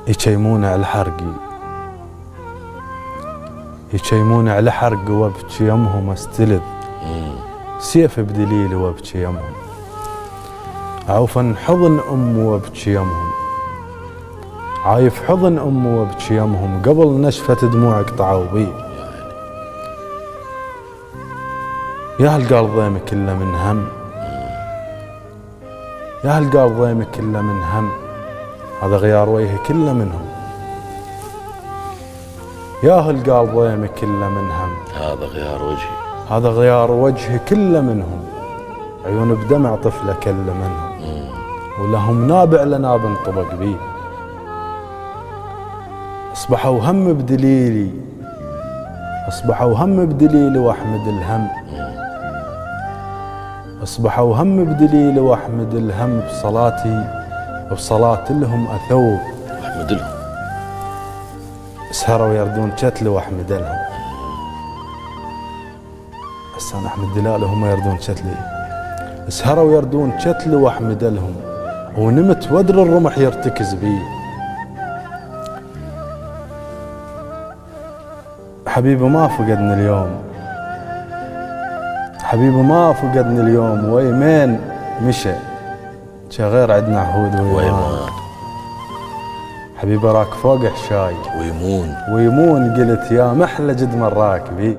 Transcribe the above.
يشيمون على حرقي، يشيمون على حرقي وابكي يمهم استلذ، سيف بدليلي وابكي يمهم، عوفا حضن امي وابكي يمهم، عايف حضن امي وابكي يمهم، قبل نشفت دموعك قطعوا بي. يا هالقلب ضيمي كله من هم، يا هالقلب ضيمي كله من هم، هذا غيار وجهي كله منهم. يا هالقلب ضيمي كله من هم، هذا غيار وجهي، هذا غيار وجهي كله منهم، عيون بدمع طفله كل منهم، ولهم نابع لناب انطبق بيه. اصبحوا هم بدليلي، اصبحوا هم بدليلي واحمد الهم، اصبحوا هم بدليلي واحمد الهم، بصلاتي لهم اثوب واحمد لهم، سهروا يردون شتل واحمد لهم. بس انا احمد دلال وهم يردون شتلي، سهروا يردون شتل واحمد لهم، ونمت ودر الرمح يرتكز بي. حبيبي ما فقدني اليوم، حبيبي ما فقدني اليوم، ويمين مشى غير عدنا عهود ويمان. حبيبي راك فوق حشاي ويمون ويمون، قلت يا محلى جد مراك بي.